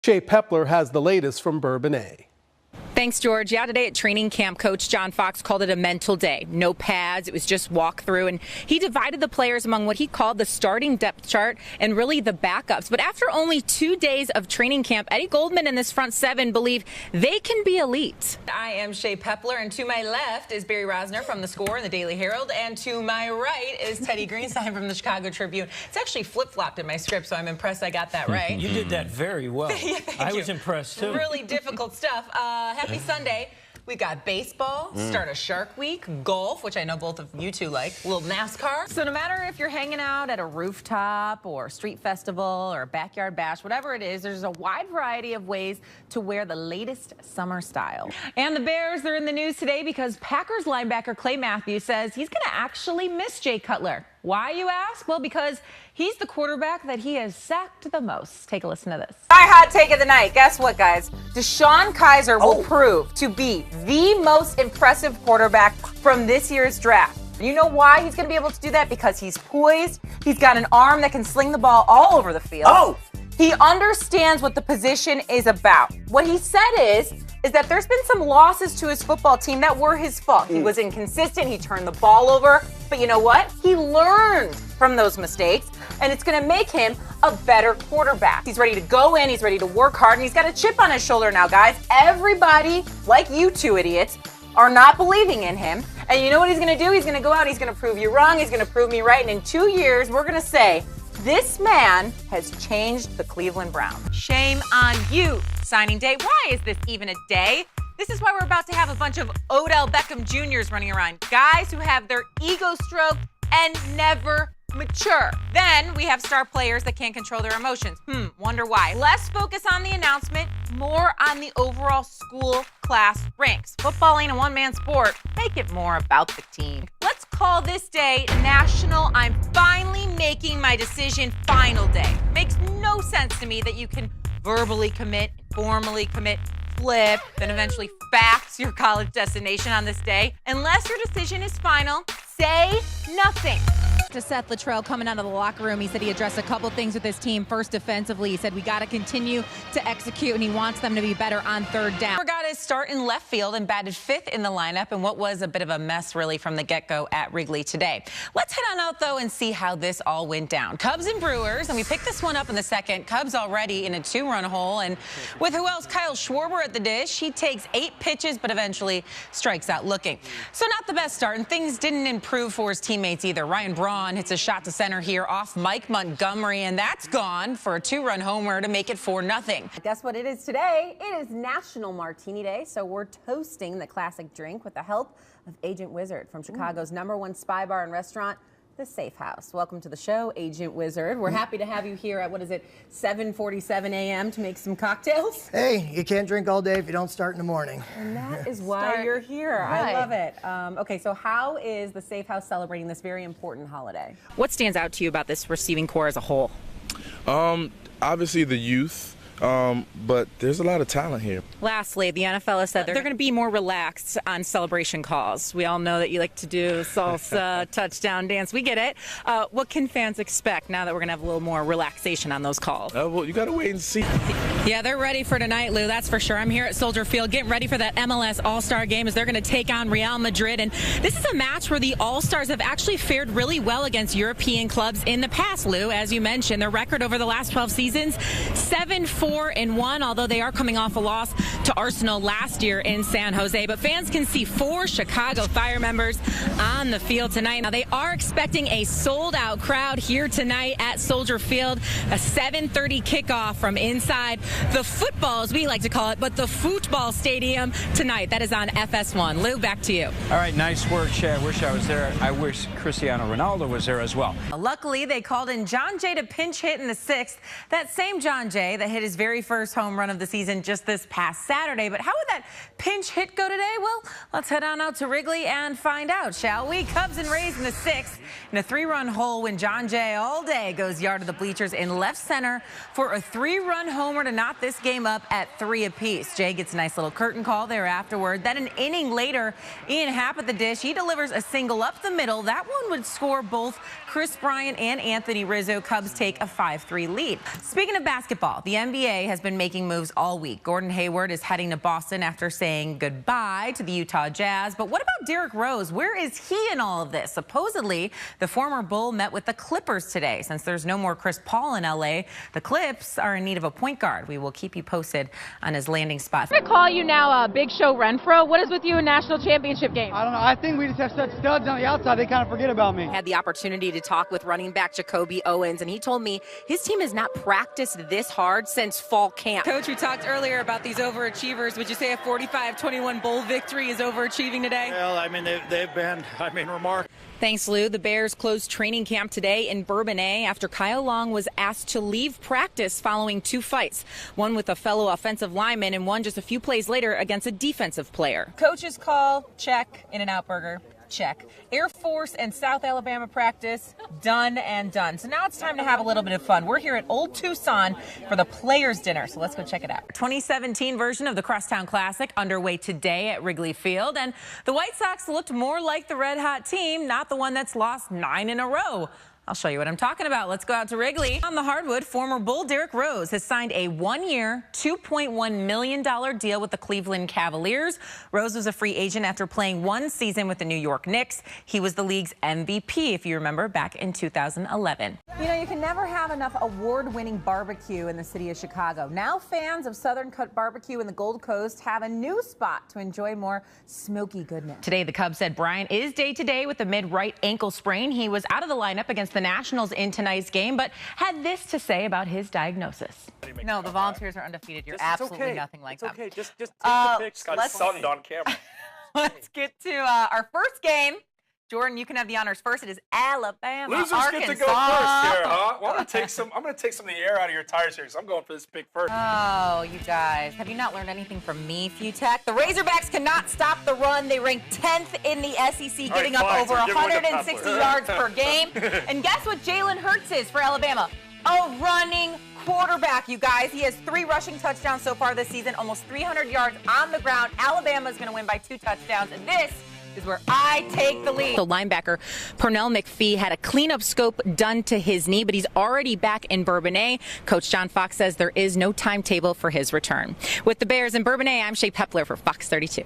Shae Peppler has the latest from Bourbonnais. Thanks, George. Yeah, today at training camp, Coach John Fox called it a mental day. No pads. It was just walk through. And he divided the players among what he called the starting depth chart and really the backups. But after only 2 days of training camp, Eddie Goldman and this front seven believe they can be elite. I am Shae Peppler, and to my left is Barry Rosner from The Score and the Daily Herald. And to my right is Teddy Greenstein from the Chicago Tribune. It's actually flip-flopped in my script, so I'm impressed I got that right. You did that very well. Yeah, I was impressed, too. Really difficult stuff. Happy Sunday. We got baseball, start of Shark Week, golf, which I know both of you two like, a little NASCAR. So no matter if you're hanging out at a rooftop or street festival or a backyard bash, whatever it is, there's a wide variety of ways to wear the latest summer style. And the Bears, they're in the news today because Packers linebacker Clay Matthews says he's going to actually miss Jay Cutler. Why, you ask? Well, because he's the quarterback that he has sacked the most. Take a listen to this. My hot take of the night. Guess what, guys? DeShone Kizer will prove to be the most impressive quarterback from this year's draft. You know why he's going to be able to do that? Because he's poised. He's got an arm that can sling the ball all over the field. He understands what the position is about. What he said is that there's been some losses to his football team that were his fault. He was inconsistent. He turned the ball over. But you know what? He learned from those mistakes, and it's going to make him a better quarterback. He's ready to go in. He's ready to work hard, and he's got a chip on his shoulder now, guys. Everybody, like you two idiots, are not believing in him. And you know what he's going to do? He's going to go out. He's going to prove you wrong. He's going to prove me right. And in 2 years, we're going to say, this man has changed the Cleveland Browns. Shame on you. Signing day. Why is this even a day? This is why we're about to have a bunch of Odell Beckham Jr.'s running around. Guys who have their ego stroked and never mature. Then we have star players that can't control their emotions. Wonder why. Less focus on the announcement, more on the overall school class ranks. Football ain't a one-man sport. Make it more about the team. Let's call this day National I'm Finally Making My Decision Final Day. Makes no sense to me that you can verbally commit, formally commit, flip, then eventually fax your college destination on this day. Unless your decision is final, say nothing. To Seth Luttrell coming out of the locker room, he said he addressed a couple things with his team. First, defensively, he said we got to continue to execute, and he wants them to be better on third down. Got his start in left field and batted 5th in the lineup in what was a bit of a mess, really, from the get-go at Wrigley today. Let's head on out, though, and see how this all went down. Cubs and Brewers, and we picked this one up in the second. Cubs already in a 2-run hole, and with who else? Kyle Schwarber at the dish. He takes 8 pitches, but eventually strikes out looking. So not the best start, and things didn't improve for his teammates either. Ryan Braun hits a shot to center here off Mike Montgomery, and that's gone for a 2-run homer to make it 4-0. Guess what it is today? It is National Martini Day, so we're toasting the classic drink with the help of Agent Wizard from Chicago's #1 spy bar and restaurant, The Safe House. Welcome to the show, Agent Wizard. We're happy to have you here at, 7:47 a.m. to make some cocktails? Hey, you can't drink all day if you don't start in the morning. And that is why you're here. Right. I love it. Okay, so how is the Safe House celebrating this very important holiday? What stands out to you about this receiving corps as a whole? Obviously the youth. But there's a lot of talent here. Lastly, the NFL has said they're going to be more relaxed on celebration calls. We all know that you like to do salsa, touchdown dance. We get it. What can fans expect now that we're going to have a little more relaxation on those calls? Well, you got to wait and see. Yeah, they're ready for tonight, Lou. That's for sure. I'm here at Soldier Field getting ready for that MLS All-Star game as they're going to take on Real Madrid. And this is a match where the All-Stars have actually fared really well against European clubs in the past, Lou. As you mentioned, their record over the last 12 seasons, 7-4-1, although they are coming off a loss to Arsenal last year in San Jose. But fans can see 4 Chicago Fire members on the field tonight. Now, they are expecting a sold-out crowd here tonight at Soldier Field, a 7:30 kickoff from inside the football, as we like to call it, but the football stadium tonight. That is on FS1. Lou, back to you. All right, nice work, Shae. I wish I was there. I wish Cristiano Ronaldo was there as well. Luckily, they called in John Jay to pinch hit in the 6th. That same John Jay that hit his very first home run of the season just this past Saturday. But how would that pinch hit go today? Well, let's head on out to Wrigley and find out, shall we? Cubs and Rays in the 6th in a 3-run hole when John Jay all day goes yard to the bleachers in left center for a 3-run homer to knot this game up at 3 apiece. Jay gets a nice little curtain call there afterward. Then an inning later, Ian Happ at the dish. He delivers a single up the middle. That one would score both Chris Bryant and Anthony Rizzo. Cubs take a 5-3 lead. Speaking of basketball, the NBA NBA has been making moves all week. Gordon Hayward is heading to Boston after saying goodbye to the Utah Jazz. But what about Derrick Rose? Where is he in all of this? Supposedly, the former Bull met with the Clippers today. Since there's no more Chris Paul in LA, the Clips are in need of a point guard. We will keep you posted on his landing spot. I'm going to call you now Big Show Renfro. What is with you in national championship games? I don't know. I think we just have such studs on the outside, they kind of forget about me. I had the opportunity to talk with running back Jacoby Owens, and he told me his team has not practiced this hard since fall camp. Coach, we talked earlier about these overachievers. Would you say a 45-21 bowl victory is overachieving today? Well, I mean, they've been, remarkable. Thanks, Lou. The Bears closed training camp today in Bourbonnais after Kyle Long was asked to leave practice following 2 fights, one with a fellow offensive lineman and one just a few plays later against a defensive player. Coach's call, check. In-N-Out Burger, check. Air Force and South Alabama practice, done and done. So now it's time to have a little bit of fun. We're here at Old Tucson for the Players' Dinner, so let's go check it out. 2017 version of the Crosstown Classic underway today at Wrigley Field, and the White Sox looked more like the red-hot team, not the one that's lost 9 in a row. I'll show you what I'm talking about. Let's go out to Wrigley. On the hardwood, former Bull Derrick Rose has signed a 1-year, $2.1 million deal with the Cleveland Cavaliers. Rose was a free agent after playing 1 season with the New York Knicks. He was the league's MVP, if you remember, back in 2011. You know, you can never have enough award-winning barbecue in the city of Chicago. Now fans of Southern Cut Barbecue in the Gold Coast have a new spot to enjoy more smoky goodness. Today, the Cubs said Bryant is day-to-day with a mid-right ankle sprain. He was out of the lineup against the Nationals in tonight's game, but had this to say about his diagnosis. No, the Volunteers are undefeated. You're absolutely nothing like that. It's okay. Just take the pics. Got sunned on camera. Let's get to our first game. Jordan, you can have the honors first. It is Alabama, Losers Arkansas. get to go first here, huh? Well, I'm going to take some of the air out of your tires here, because I'm going for this pick first. Oh, you guys. Have you not learned anything from me, Futek? The Razorbacks cannot stop the run. They rank 10th in the SEC, giving up over 160 yards per game. And guess what Jalen Hurts is for Alabama? A running quarterback, you guys. He has 3 rushing touchdowns so far this season, almost 300 yards on the ground. Alabama is going to win by 2 touchdowns, and this is where I take the lead. So linebacker Pernell McPhee had a cleanup scope done to his knee, but he's already back in Bourbonnais. Coach John Fox says there is no timetable for his return. With the Bears in Bourbonnais, I'm Shae Peppler for Fox 32.